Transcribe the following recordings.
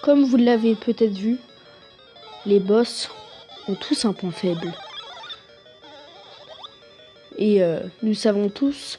Comme vous l'avez peut-être vu, les boss ont tous un point faible. Et nous savons tous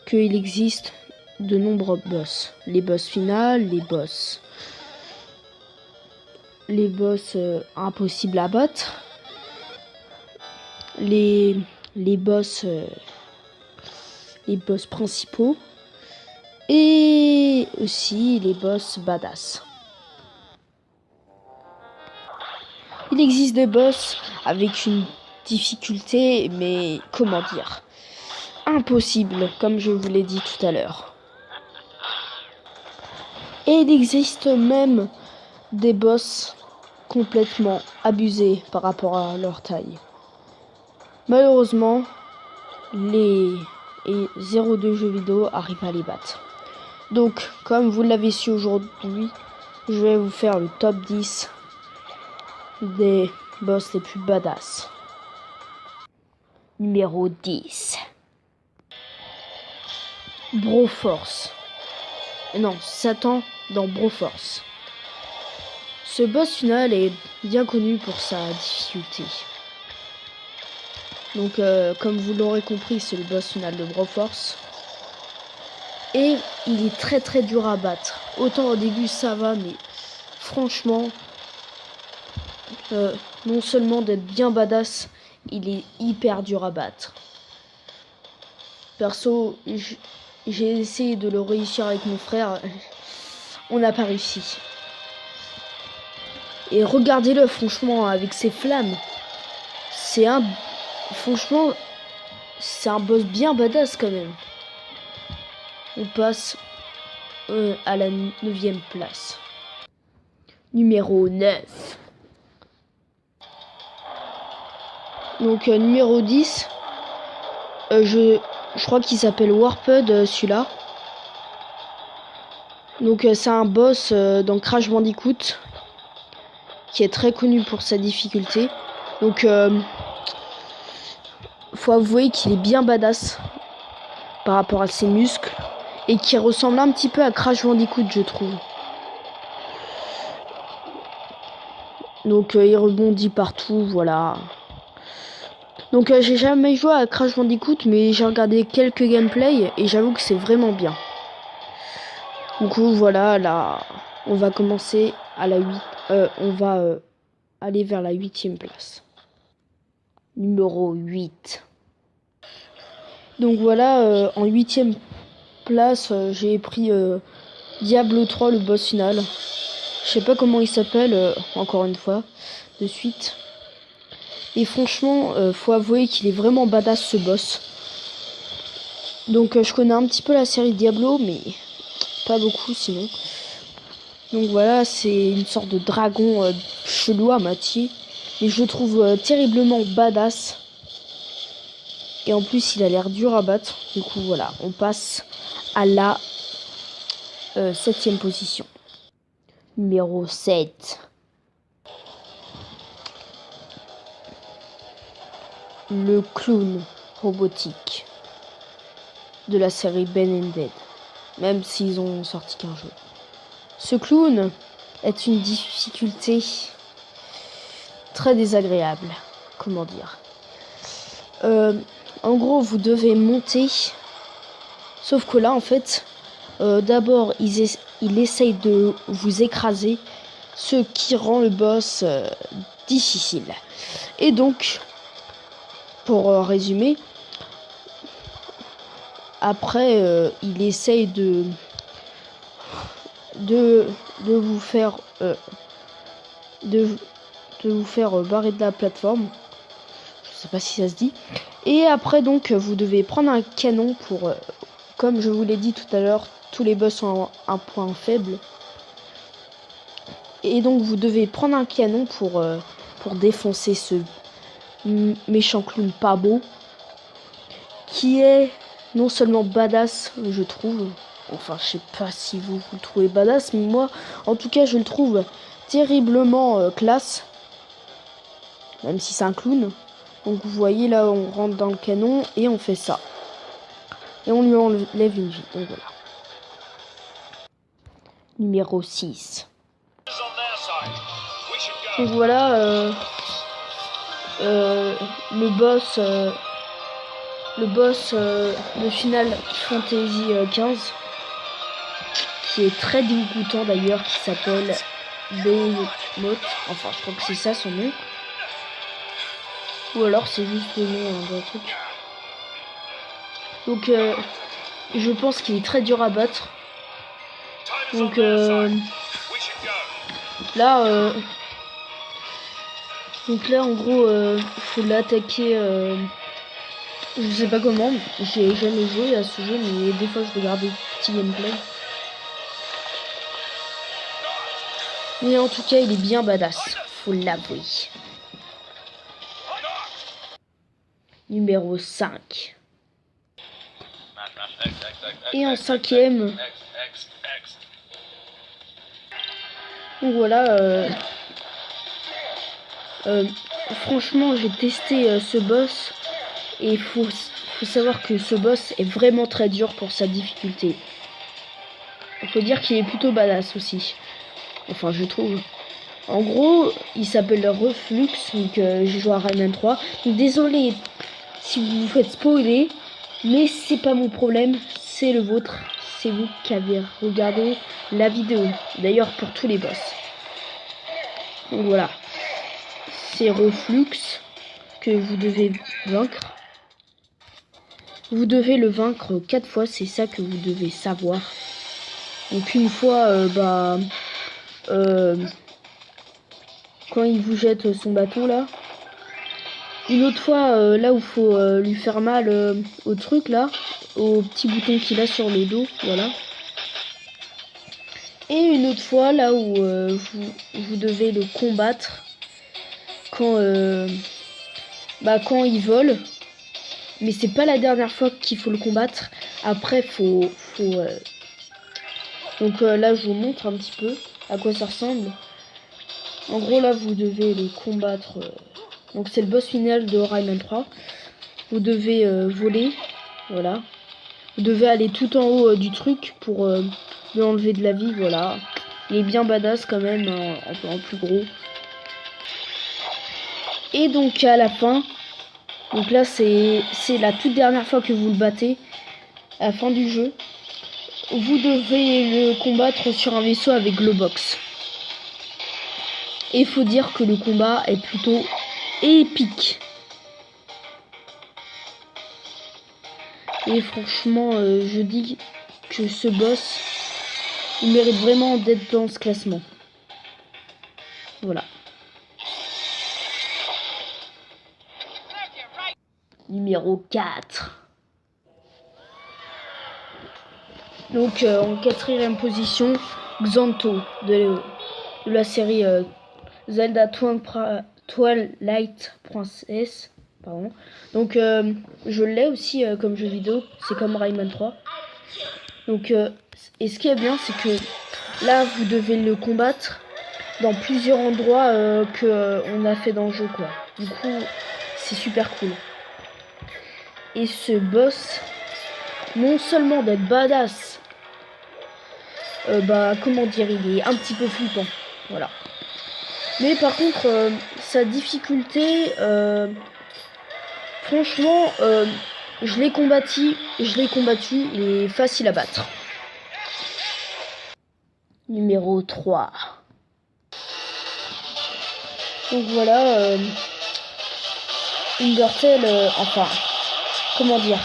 qu'il existe de nombreux boss. Les boss finales, les boss impossibles à battre, les boss principaux et aussi les boss badass. Il existe des boss avec une difficulté, mais comment dire, impossible, comme je vous l'ai dit tout à l'heure. Et il existe même des boss complètement abusés par rapport à leur taille. Malheureusement, les 02 jeux vidéo arrivent à les battre. Donc, comme vous l'avez su aujourd'hui, je vais vous faire le top 10 des boss les plus badass. Numéro 10. Broforce. Non, Satan dans Broforce. Ce boss final est bien connu pour sa difficulté. Donc, comme vous l'aurez compris, c'est le boss final de Broforce. Et il est très très dur à battre. Autant au début ça va, mais franchement, non seulement d'être bien badass, il est hyper dur à battre. Perso, j'ai essayé de le réussir avec mon frère, on n'a pas réussi. Et regardez-le, franchement, avec ses flammes, franchement, c'est un boss bien badass quand même. On passe à la 9e place. Numéro 9. Donc numéro 10, je crois qu'il s'appelle Warped celui-là. Donc c'est un boss dans Crash Bandicoot qui est très connu pour sa difficulté. Donc faut avouer qu'il est bien badass par rapport à ses muscles et qui ressemble un petit peu à Crash Bandicoot, je trouve. Donc il rebondit partout, voilà. Donc j'ai jamais joué à Crash Bandicoot, mais j'ai regardé quelques gameplays et j'avoue que c'est vraiment bien. Du coup voilà, là on va commencer à la 8. On va aller vers la 8e place. Numéro 8. Donc voilà, en 8e place, j'ai pris Diablo 3, le boss final. Je sais pas comment il s'appelle, encore une fois, de suite. Et franchement, faut avouer qu'il est vraiment badass ce boss. Donc je connais un petit peu la série Diablo, mais pas beaucoup sinon. Donc voilà, c'est une sorte de dragon chelou à moitié. Mais je le trouve terriblement badass. Et en plus, il a l'air dur à battre. Du coup, voilà, on passe à la 7e position. Numéro 7. Le clown robotique de la série Ben & Dead, même s'ils ont sorti qu'un jeu. Ce clown est une difficulté très désagréable, comment dire. En gros, vous devez monter, sauf que là, en fait, d'abord, il essaye de vous écraser, ce qui rend le boss difficile. Et donc, pour résumer, après il essaye de vous faire barrer de la plateforme. Je sais pas si ça se dit. Et après donc vous devez prendre un canon pour comme je vous l'ai dit tout à l'heure, tous les boss ont un point faible. Et donc vous devez prendre un canon pour défoncer ce méchant clown pas beau, qui est non seulement badass, je trouve, enfin je sais pas si vous le trouvez badass, mais moi en tout cas je le trouve terriblement classe, même si c'est un clown. Donc vous voyez là, on rentre dans le canon et on fait ça. Et on lui enlève une vie. Donc voilà. Numéro 6. Donc voilà le boss de Final Fantasy 15 qui est très dégoûtant d'ailleurs, qui s'appelle Behemoth. Enfin, je crois que c'est ça son nom. Ou alors c'est juste le nom d'un truc. Donc je pense qu'il est très dur à battre. Donc là en gros faut l'attaquer. Je sais pas comment, j'ai jamais joué à ce jeu, mais des fois je regarde des petits gameplays. Mais en tout cas, il est bien badass, faut l'avouer. Numéro 5. Et en 5e, donc voilà, franchement j'ai testé ce boss et il faut savoir que ce boss est vraiment très dur pour sa difficulté. Il faut dire qu'il est plutôt badass aussi, enfin je trouve. En gros, il s'appelle Reflux, donc j'ai joué à Rayman 3. Donc, désolé si vous vous faites spoiler, mais c'est pas mon problème, c'est le vôtre. C'est vous qui avez regardé la vidéo. D'ailleurs pour tous les boss. Donc voilà. C'est Reflux que vous devez vaincre. Vous devez le vaincre 4 fois, c'est ça que vous devez savoir. Donc une fois, quand il vous jette son bâton là. Une autre fois, là où faut lui faire mal au truc là, au petit bouton qu'il a sur le dos, voilà. Et une autre fois là où vous devez le combattre quand il vole. Mais c'est pas la dernière fois qu'il faut le combattre. Après donc là je vous montre un petit peu à quoi ça ressemble. En gros là vous devez le combattre. Donc c'est le boss final de Rayman 3. Vous devez voler, voilà. Vous devez aller tout en haut du truc pour lui enlever de la vie, voilà. Il est bien badass quand même, en plus gros. Et donc à la fin, donc là c'est la toute dernière fois que vous le battez, à la fin du jeu. Vous devez le combattre sur un vaisseau avec Globox. Et il faut dire que le combat est plutôt épique. Et franchement, je dis que ce boss, il mérite vraiment d'être dans ce classement. Voilà. Numéro 4. Donc en 4e position, Xanto de la série Zelda Twilight Princess. Pardon. Donc je l'ai aussi comme jeu vidéo, c'est comme Rayman 3. Donc et ce qui est bien, c'est que là vous devez le combattre dans plusieurs endroits que on a fait dans le jeu, quoi. Du coup c'est super cool. Et ce boss, non seulement d'être badass, comment dire, il est un petit peu flippant, voilà. Mais par contre sa difficulté, franchement, je l'ai combattu, il est facile à battre. Numéro 3. Donc voilà, Undertale, enfin, comment dire,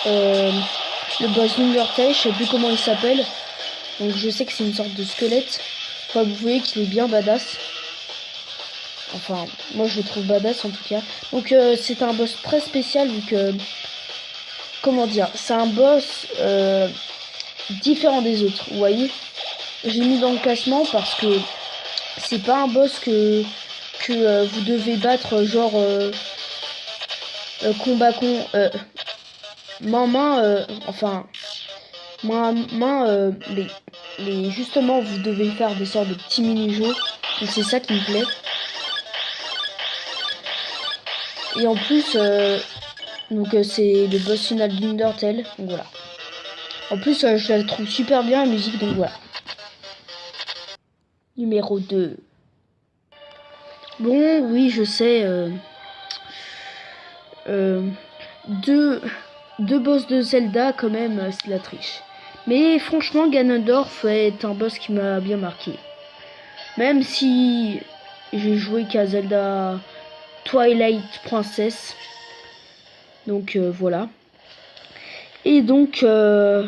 le boss Undertale, je sais plus comment il s'appelle. Donc je sais que c'est une sorte de squelette. Enfin, vous voyez qu'il est bien badass. Enfin, moi je le trouve badass en tout cas. Donc c'est un boss très spécial vu que, comment dire, c'est un boss différent des autres. Vous voyez, j'ai mis dans le classement parce que c'est pas un boss que vous devez battre genre combat main enfin main les justement vous devez faire des sortes de petits mini-jeux. Donc c'est ça qui me plaît. Et en plus Donc c'est le boss final d'Undertale. Donc voilà. En plus, je la trouve super bien la musique, donc voilà. Numéro 2. Bon, oui, je sais. Deux boss de Zelda, quand même, c'est de la triche. Mais franchement, Ganondorf est un boss qui m'a bien marqué. Même si j'ai joué qu'à Zelda Twilight Princess. Donc voilà. Et donc là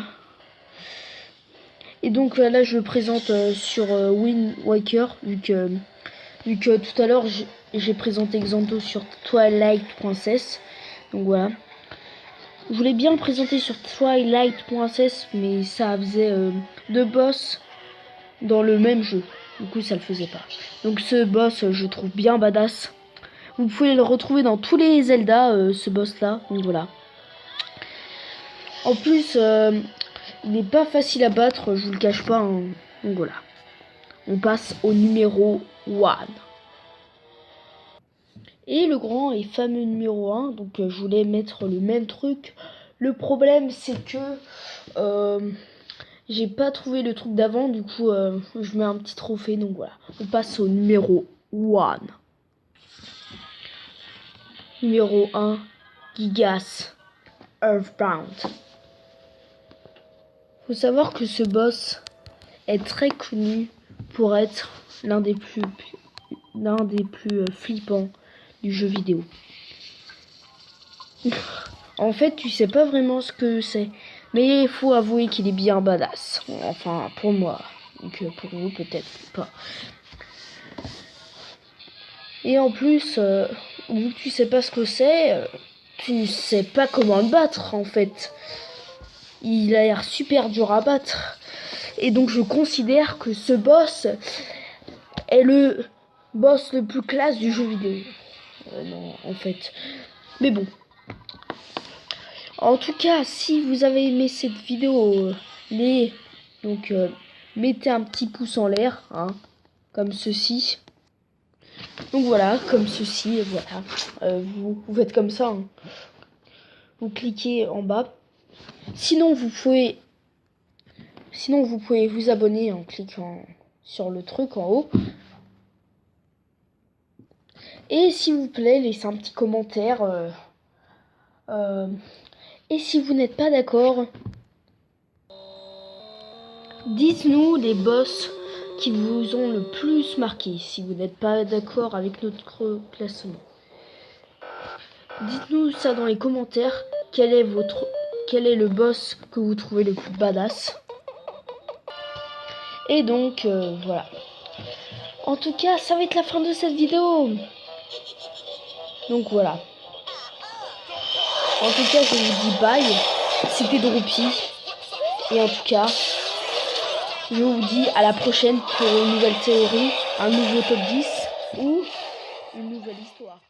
je le présente sur Wind Waker, vu que tout à l'heure j'ai présenté Xanto sur Twilight Princess. Donc voilà. Je voulais bien le présenter sur Twilight Princess, mais ça faisait deux boss dans le même jeu. Du coup ça le faisait pas. Donc ce boss je trouve bien badass. Vous pouvez le retrouver dans tous les Zelda, ce boss là. Donc voilà. En plus, il n'est pas facile à battre, je vous le cache pas. Hein. Donc voilà. On passe au numéro 1. Et le grand et fameux numéro 1. Donc je voulais mettre le même truc. Le problème c'est que j'ai pas trouvé le truc d'avant. Du coup je mets un petit trophée. Donc voilà. On passe au numéro 1. Numéro 1. Gigas Earthbound. Faut savoir que ce boss est très connu pour être l'un des plus flippants du jeu vidéo. En fait, tu sais pas vraiment ce que c'est, mais il faut avouer qu'il est bien badass. Enfin, pour moi, donc pour vous peut-être pas. Et en plus, vu que tu sais pas ce que c'est, tu sais pas comment le battre en fait. Il a l'air super dur à battre. Et donc je considère que ce boss est le boss le plus classe du jeu vidéo. Non, en fait. Mais bon. En tout cas, si vous avez aimé cette vidéo, mettez un petit pouce en l'air, hein, comme ceci. Donc voilà, comme ceci, voilà. Vous faites comme ça. Hein. Vous cliquez en bas. Sinon, vous pouvez vous abonner en cliquant sur le truc en haut. Et s'il vous plaît, laissez un petit commentaire. Et si vous n'êtes pas d'accord, dites-nous les boss qui vous ont le plus marqué. Si vous n'êtes pas d'accord avec notre classement, dites-nous ça dans les commentaires. Quel est le boss que vous trouvez le plus badass? Et donc voilà. En tout cas, ça va être la fin de cette vidéo. Donc voilà. En tout cas, je vous dis bye. C'était Droopy. Et en tout cas, je vous dis à la prochaine pour une nouvelle théorie, un nouveau top 10 ou une nouvelle histoire.